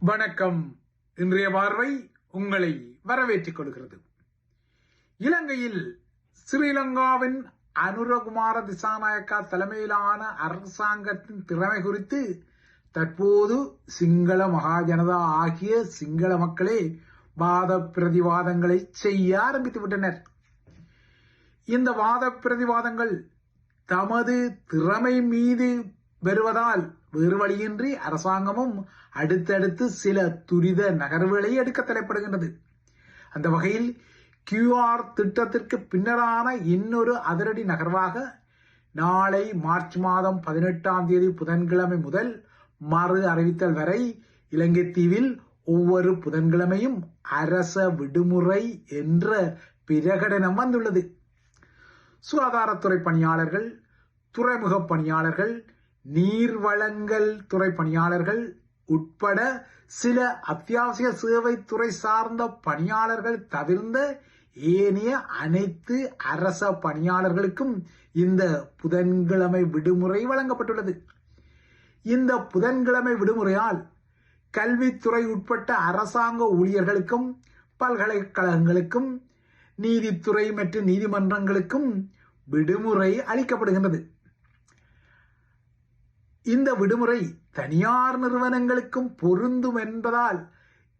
வணக்கம். இன்றைய பார்வை உங்களை வரவேற்றுக் கொள்கிறது. இலங்கையில் ஸ்ரீலங்காவின் அனுரகுமார திசாநாயக்கா தலைமையிலான அரசாங்கத்தின் திறமை குறித்து தற்போது சிங்கள மகாஜனதா ஆகிய சிங்கள மக்களே வாத பிரதிவாதங்களை செய்ய ஆரம்பித்து விட்டனர். இந்த வாத பிரதிவாதங்கள் தமது திறமை மீது வருவதால் வேறு வழியின்றி அரசாங்கமும் அடுத்தடுத்து சில துரித நகர்வுகளை எடுக்க தலைப்படுகின்றது. அந்த வகையில் QR திட்டத்திற்கு பின்னரான இன்னொரு அதிரடி நகர்வாக நாளை மார்ச் மாதம் 18 புதன்கிழமை முதல் மறு அறிவித்தல் வரை இலங்கை தீவில் ஒவ்வொரு புதன்கிழமையும் அரச விடுமுறை என்ற பிரகடனம் வந்துள்ளது. சுகாதாரத்துறை பணியாளர்கள், துறைமுக பணியாளர்கள், நீர்வளங்கள் துறை பணியாளர்கள் உட்பட சில அத்தியாவசிய சேவை துறை சார்ந்த பணியாளர்கள் தவிர்ந்த ஏனைய அனைத்து அரச பணியாளர்களுக்கும் இந்த புதன்கிழமை விடுமுறை வழங்கப்பட்டுள்ளது. இந்த புதன்கிழமை விடுமுறையால் கல்வித்துறை உட்பட்ட அரசாங்க ஊழியர்களுக்கும் பல்கலைக்கழகங்களுக்கும் நீதித்துறை மற்றும் நீதிமன்றங்களுக்கும் விடுமுறை அளிக்கப்படுகின்றது. இந்த விடுமுறை தனியார் நிறுவனங்களுக்கும் பொருந்தும் என்பதால்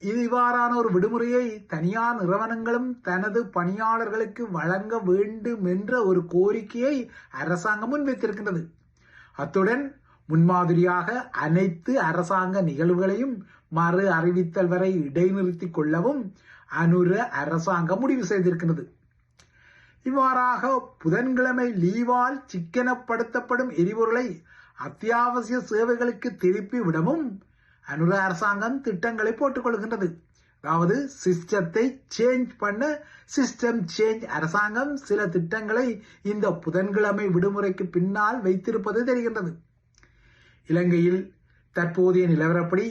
இவ்வாறான ஒரு விடுமுறையை தனியார் நிறுவனங்களும் தனது பணியாளர்களுக்கு வழங்க வேண்டும் என்ற ஒரு கோரிக்கையை அரசாங்கம் முன்வைத்திருக்கின்றது. அத்துடன் முன்மாதிரியாக அனைத்து அரசாங்க நிகழ்வுகளையும் மறு அறிவித்தல் வரை இடைநிறுத்திக் கொள்ளவும் அனுர அரசாங்கம் முடிவு செய்திருக்கிறது. இவ்வாறாக புதன்கிழமை லீவால் சிக்கனப்படுத்தப்படும் எரிபொருளை அத்தியாவசிய சேவைகளுக்கு திருப்பி விடவும் அனுர அரசாங்கம் திட்டங்களை போட்டுக் கொள்கின்றது. அதாவது சிஸ்டத்தை சேஞ்ச் பண்ண சிஸ்டம் சேஞ்ச் அரசாங்கம் சில திட்டங்களை இந்த புதன்கிழமை விடுமுறைக்கு பின்னால் வைத்திருப்பது தெரிகின்றது. இலங்கையில் தற்போதைய நிலவரப்படி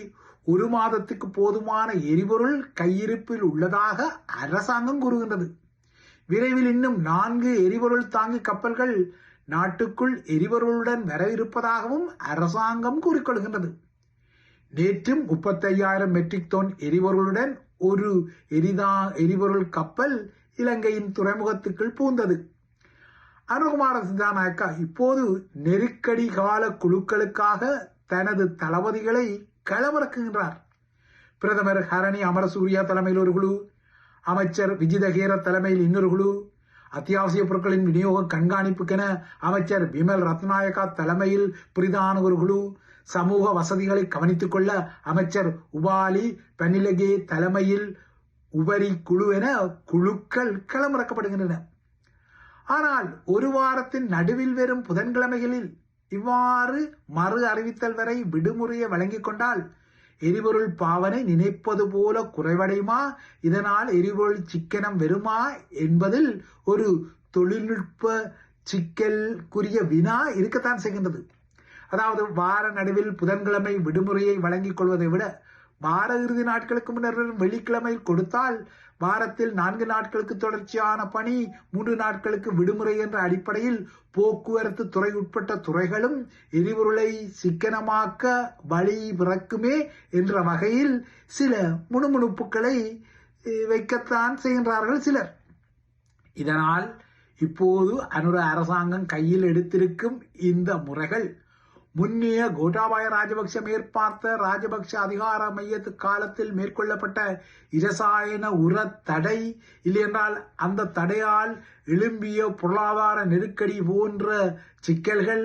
ஒரு மாதத்துக்கு போதுமான எரிபொருள் கையிருப்பில் உள்ளதாக அரசாங்கம் கூறுகின்றது. விரைவில் இன்னும் 4 எரிபொருள் தாங்கி கப்பல்கள் நாட்டுக்குள் எரிபொருளுடன் வர இருப்பதாகவும் அரசாங்கம் கூறிக்கொள்கின்றது. நேற்றும் 35,000 மெட்ரிக் டன் எரிபொருளுடன் ஒரு எரிபொருள் கப்பல் இலங்கையின் துறைமுகத்துக்குள் பூந்தது. அனுரகுமார திசாநாயக்கா இப்போது நெருக்கடி கால குழுக்களுக்காக தனது தளபதிகளை களமிறக்குகின்றார். பிரதமர் ஹரணி அமரசூரியா தலைமையில் ஒரு குழு, அமைச்சர் விஜிதஹேர தலைமையில் இன்னொரு குழு, அத்தியாவசிய பொருட்களின் விநியோக கண்காணிப்புக்கென அமைச்சர் விமல் ரத்நாயக்கா தலைமையில் பிரதான ஒரு குழு, சமூக வசதிகளை கவனித்துக் கொள்ள அமைச்சர் உபாலி பனிலகே தலைமையில் உபரி குழு என குழுக்கள் களமிறக்கப்படுகின்றன. ஆனால் ஒரு வாரத்தின் நடுவில் வரும் புதன்கிழமைகளில் இவ்வாறு மறு அறிவித்தல் வரை விடுமுறையை வழங்கிக் கொண்டால் எரிபொருள் பாவனை நினைப்பது போல குறைவடையுமா, இதனால் எரிபொருள் சிக்கனம் வருமா என்பதில் ஒரு தொழில்நுட்ப சிக்கலுக்குரிய வினா இருக்கத்தான் செய்கின்றது. அதாவது வார நடுவில் புதன்கிழமை விடுமுறையை வழங்கிக் கொள்வதை விட வார இறுதி நாட்களுக்கு முன்னர் வெள்ளிக்கிழமை கொடுத்தால் வாரத்தில் 4 நாட்களுக்கு தொடர்ச்சியான பணி, 3 நாட்களுக்கு விடுமுறை என்ற அடிப்படையில் போக்குவரத்து துறை உட்பட்ட துறைகளும் எரிபொருளை சிக்கனமாக்க வழி பிறக்குமே என்ற வகையில் சில முணுமுணுப்புகளை வைக்கத்தான் செய்கின்றார்கள் சிலர். இதனால் இப்போது அனுர அரசாங்கம் கையில் எடுத்திருக்கும் இந்த முறைகள் முன்னைய கோட்டாபாய ராஜபக்ஷ மேற்பார்த்த ராஜபக்ஷ அதிகார மையத்து காலத்தில் மேற்கொள்ளப்பட்ட இரசாயன உர தடை, இல்லையென்றால் அந்த தடையால் எழும்பிய பொருளாதார நெருக்கடி போன்ற சிக்கல்கள்,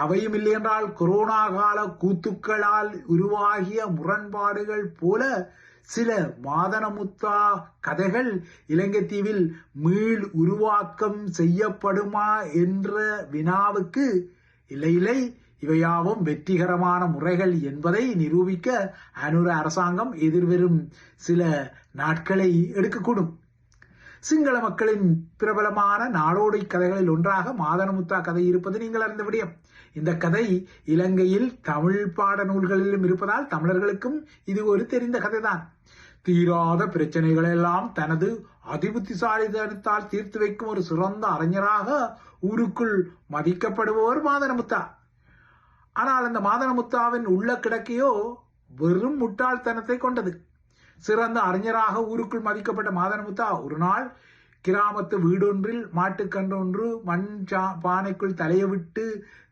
அவையும் இல்லையென்றால் கொரோனா கால கூத்துக்களால் உருவாகிய முரண்பாடுகள் போல சில மாதனமுத்தா கதைகள் இலங்கை தீவில் மீள் உருவாக்கம் செய்யப்படுமா என்ற வினாவுக்கு இல்லை, இவையாவும் வெற்றிகரமான முறைகள் என்பதை நிரூபிக்க அனுர அரசாங்கம் எதிர்வரும் சில நாட்களை எடுக்கக்கூடும். சிங்கள மக்களின் பிரபலமான நாடோடி கதைகளில் ஒன்றாக மாதனமுத்தா கதை இருப்பது நீங்கள் அறிந்த விடயம். இந்த கதை இலங்கையில் தமிழ் பாட நூல்களிலும் இருப்பதால் தமிழர்களுக்கும் இது ஒரு தெரிந்த கதைதான். தீராத பிரச்சனைகள் எல்லாம் தனது அதிபுத்திசாலித்தனத்தால் தீர்த்து வைக்கும் ஒரு சிறந்த அறிஞராக ஊருக்குள் மதிக்கப்படுபவர் மாதனமுத்தா. ஆனால் அந்த மாதனமுத்தாவின் உள்ள கிடக்கையோ வெறும் முட்டாள்தனத்தை கொண்டது. சிறந்த அறிஞராக ஊருக்குள் மதிக்கப்பட்ட மாதனமுத்தா ஒரு நாள் கிராமத்து வீடொன்றில் மாட்டுக்கன்று ஒன்று மண் பானைக்குள் தலையை விட்டு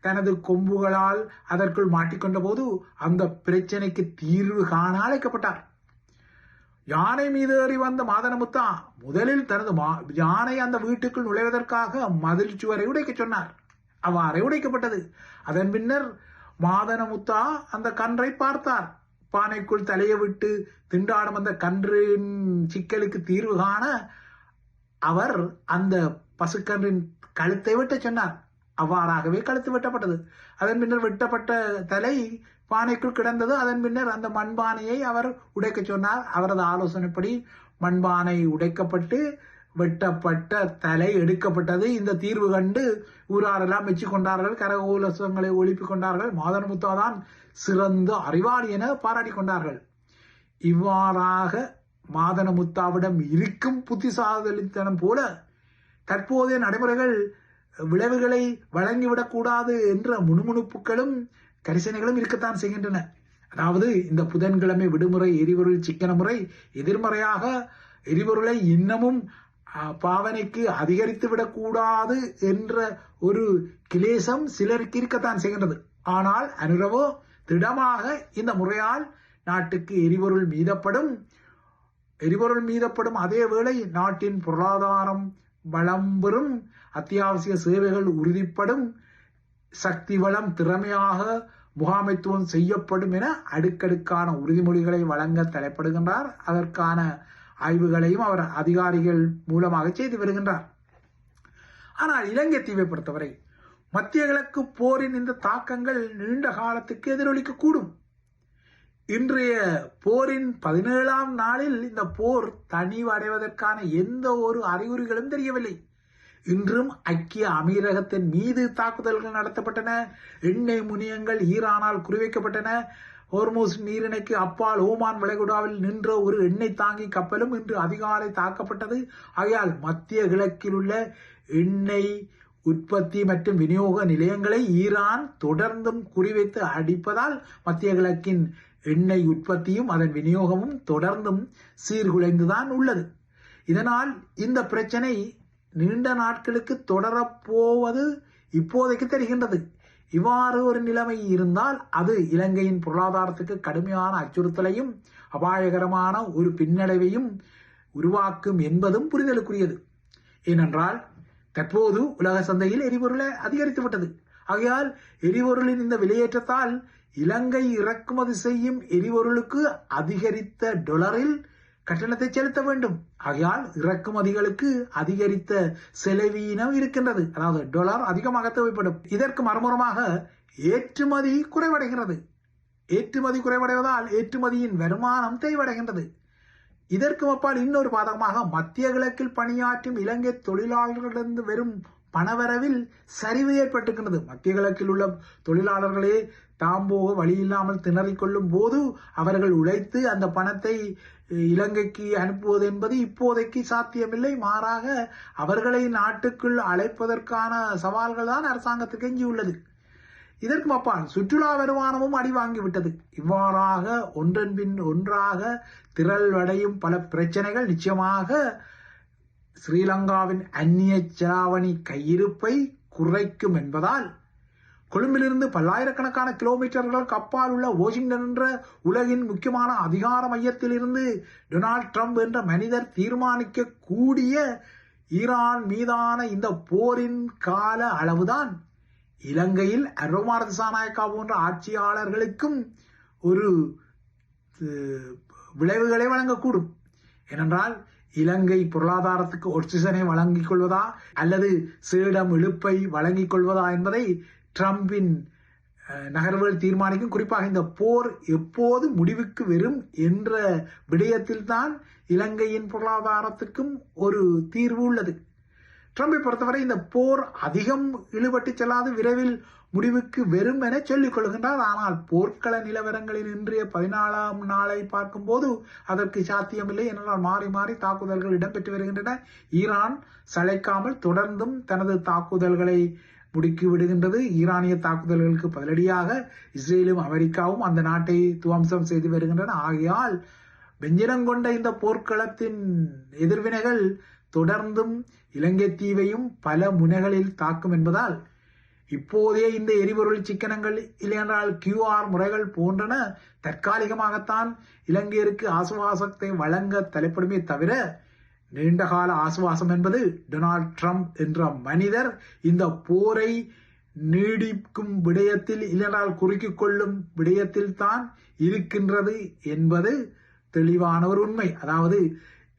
தனது கொம்புகளால் அதற்குள் மாட்டிக்கொண்ட போது அந்த பிரச்சனைக்கு தீர்வு காண அழைக்கப்பட்டார். யானை மீது ஏறி வந்த மாதனமுத்தா முதலில் தனது யானை அந்த வீட்டுக்குள் நுழைவதற்காக மதில் சுவரை உடைக்க சொன்னார். அவ்வாறே உடைக்கப்பட்டது. அதன் பின்னர் மாதனமுத்தா அந்த கன்றை பார்த்தார். பானைக்குள் தலையை விட்டு திண்டாடும் அந்த கன்றின் சிக்கலுக்கு தீர்வு காண அவர் அந்த பசுக்கன்றின் கழுத்தை வெட்ட சொன்னார். அவ்வாறாகவே கழுத்து வெட்டப்பட்டது. அதன் பின்னர் வெட்டப்பட்ட தலை பானைக்குள் கிடந்தது. அதன் பின்னர் அந்த மண்பானையை அவர் உடைக்க சொன்னார். அவரது ஆலோசனைப்படி மண்பானை உடைக்கப்பட்டு வெட்டப்பட்ட தலை எடுக்கப்பட்டது. இந்த தீர்வு கண்டு ஊராரெல்லாம் மெச்சு கொண்டார்கள். கரகோலசங்களை ஒழிப்பிக் கொண்டார்கள். மாதனமுத்தா தான் சிறந்த அறிவாளி என பாராட்டி கொண்டார்கள். இவ்வாறாக மாதனமுத்தாவிடம் இருக்கும் புத்திசாலித்தனம் போல தற்போதைய நடைமுறைகள் விளைவுகளை வழங்கிவிடக்கூடாது என்ற முணுமுணுப்புகளும் கரிசனைகளும் இருக்கத்தான் செய்கின்றன. அதாவது இந்த புதன்கிழமை விடுமுறை எரிபொருள் சிக்கன முறை எதிர்மறையாக எரிபொருளை இன்னமும் பாவனைக்கு அதிகரித்து விடக்கூடாது என்ற ஒரு கிளேசம் சிலருக்கு இருக்கத்தான் செய்கின்றது. ஆனால் அனுரவோ திடமாக இந்த முறையால் நாட்டுக்கு எரிபொருள் மீதப்படும் அதே வேளை நாட்டின் பொருளாதாரம் வளம் பெறும், அத்தியாவசிய சேவைகள் உறுதிப்படும், சக்தி வளம் திறமையாக முகாமைத்துவம் செய்யப்படும் என அடுக்கடுக்கான உறுதிமொழிகளை வழங்க தலைப்படுகின்றார். அதற்கான ஆய்வுகளையும் அவர் அதிகாரிகள் மூலமாக செய்து வருகின்றார். ஆனால் இலங்கை தீவை பொறுத்தவரை மத்திய கிழக்கு போரின் இந்த தாக்கங்கள் நீண்ட காலத்துக்கு எதிரொலிக்க கூடும். இன்றைய போரின் 17ஆம் நாளில் இந்த போர் தனிவடைவதற்கான எந்த ஒரு அறிகுறிகளும் தெரியவில்லை. இன்றும் ஐக்கிய அமீரகத்தின் மீது தாக்குதல்கள் நடத்தப்பட்டன. எண்ணெய் முனையங்கள் ஈரானால் குறிவைக்கப்பட்டன. ஹோர்முஸ் நீரிணைக்கு அப்பால் ஓமான் வளைகுடாவில் நின்ற ஒரு எண்ணெய் தாங்கி கப்பலும் இன்று அதிகாலை தாக்கப்பட்டது. ஆகையால் மத்திய கிழக்கில் உள்ள எண்ணெய் உற்பத்தி மற்றும் விநியோக நிலையங்களை ஈரான் தொடர்ந்தும் குறிவைத்து அடிப்பதால் மத்திய கிழக்கின் எண்ணெய் உற்பத்தியும் அதன் விநியோகமும் தொடர்ந்தும் சீர்குலைந்துதான் உள்ளது. இதனால் இந்த பிரச்சனை நீண்ட நாட்களுக்கு தொடரப்போவது இப்போதைக்கு தெரிகின்றது. இவ்வாறு ஒரு நிலைமை இருந்தால் அது இலங்கையின் பொருளாதாரத்துக்கு கடுமையான அச்சுறுத்தலையும் அபாயகரமான ஒரு பின்னடைவையும் உருவாக்கும் என்பதும் புரிதலுக்குரியது. ஏனென்றால் தற்போது உலக சந்தையில் எரிபொருளை அதிகரித்துவிட்டது. ஆகையால் எரிபொருளின் இந்த விலையேற்றத்தால் இலங்கை இறக்குமதி செய்யும் எரிபொருளுக்கு அதிகரித்த டொலரில் கட்டணத்தை செலுத்த வேண்டும். ஆகையால் இறக்குமதிகளுக்கு அதிகரித்த செலவீனம் இருக்கின்றது. அதாவது டொலர் அதிகமாக தேவைப்படும். இதற்கு மறுமுறமாக ஏற்றுமதி குறைவடைகிறது. ஏற்றுமதி குறைவடைவதால் ஏற்றுமதியின் வருமானம் தேய்வடைகின்றது. இதற்கு அப்பால் இன்னொரு பாதகமாக மத்திய கிழக்கில் பணியாற்றும் இலங்கை தொழிலாளர்களிலிருந்து வரும் பணவரவில் சரிவு ஏற்பட்டிருக்கின்றது. மத்திய கிழக்கில் உள்ள தொழிலாளர்களே தாம்போக வழி இல்லாமல் திணறிக்கொள்ளும் போது அவர்கள் உழைத்து அந்த பணத்தை இலங்கைக்கு அனுப்புவது என்பது இப்போதைக்கு சாத்தியமில்லை. மாறாக அவர்களை நாட்டுக்குள் அழைப்பதற்கான சவால்கள் தான் அரசாங்கத்துக்கு எஞ்சியுள்ளது. இதற்கு அப்பால் சுற்றுலா வருமானமும் அடி வாங்கிவிட்டது. இவ்வாறாக ஒன்றன் பின் ஒன்றாக திரள்வடையும் பல பிரச்சனைகள் நிச்சயமாக ஸ்ரீலங்காவின் அந்நிய செலாவணி கையிருப்பை குறைக்கும் என்பதால் கொழும்பிலிருந்து பல்லாயிரக்கணக்கான கிலோமீட்டர்களுக்கு அப்பால் உள்ள வாஷிங்டன் என்ற உலகின் முக்கியமான அதிகார மையத்தில் இருந்து டொனால்ட் ட்ரம்ப் என்ற மனிதர் தீர்மானிக்க கூடிய ஈரான் மீதான இந்த போரின் கால அளவுதான் இலங்கையில் அருண்குமார திசாநாயக்கா போன்ற ஆட்சியாளர்களுக்கும் ஒரு விளைவுகளை வழங்கக்கூடும். ஏனென்றால் இலங்கை பொருளாதாரத்துக்கு ஒட்சிசனை வழங்கிக் கொள்வதா அல்லது சேடம் இழுப்பை வழங்கிக் கொள்வதா என்பதை ட்ரம்பின் நகர்வுகள் தீர்மானிக்கும். குறிப்பாக இந்த போர் எப்போது முடிவுக்கு வரும் என்ற விடயத்தில் தான் இலங்கையின் பொருளாதாரத்துக்கும் ஒரு தீர்வு உள்ளது. ட்ரம்பை பொறுத்தவரை இந்த போர் அதிகம் இழுபட்டு செல்லாது விரைவில் முடிவுக்கு வரும் என சொல்லிக் கொள்கின்றார். ஆனால் போர்க்கள நிலவரங்களின் இன்றைய 14ஆம் நாளை பார்க்கும் போது அதற்கு சாத்தியமில்லை. என்றால் மாறி மாறி தாக்குதல்கள் இடம்பெற்று வருகின்றன. ஈரான் சளைக்காமல் தொடர்ந்தும் தனது தாக்குதல்களை முடுக்கி விடுகின்றது. ஈரானிய தாக்குதல்களுக்கு பதிலடியாக இஸ்ரேலும் அமெரிக்காவும் அந்த நாட்டை துவம்சம் செய்து வருகின்றன. ஆகையால் வெஞ்சினம் கொண்ட இந்த போர்க்களத்தின் எதிர்வினைகள் தொடர்ந்தும் இலங்கை தீவையும் பல முனைகளில் தாக்கும் என்பதால் இப்போதே இந்த எரிபொருள் சிக்கனங்கள் இல்லையென்றால் QR முறைகள் போன்றன தற்காலிகமாகத்தான் இலங்கையருக்கு ஆசுவாசத்தை வழங்க தலைப்படுமே தவிர நீண்டகால ஆசுவாசம் என்பது டொனால்ட் ட்ரம்ப் என்ற மனிதர் இந்த போரை நீடிக்கும் விடயத்தில் இல்லையென்றால் குறுக்கிக் கொள்ளும் விடயத்தில் தான் இருக்கின்றது என்பது தெளிவான ஒரு உண்மை. அதாவது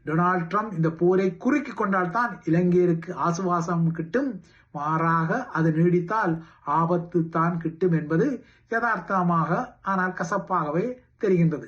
டொனால்ட் ட்ரம்ப் இந்த போரை குறுக்கிக் கொண்டால்தான் இலங்கையருக்கு ஆசுவாசம் கிட்டும், மாறாக அது நீடித்தால் ஆபத்து தான் கிட்டும் என்பது யதார்த்தமாக ஆனால் கசப்பாகவே தெரிகின்றது.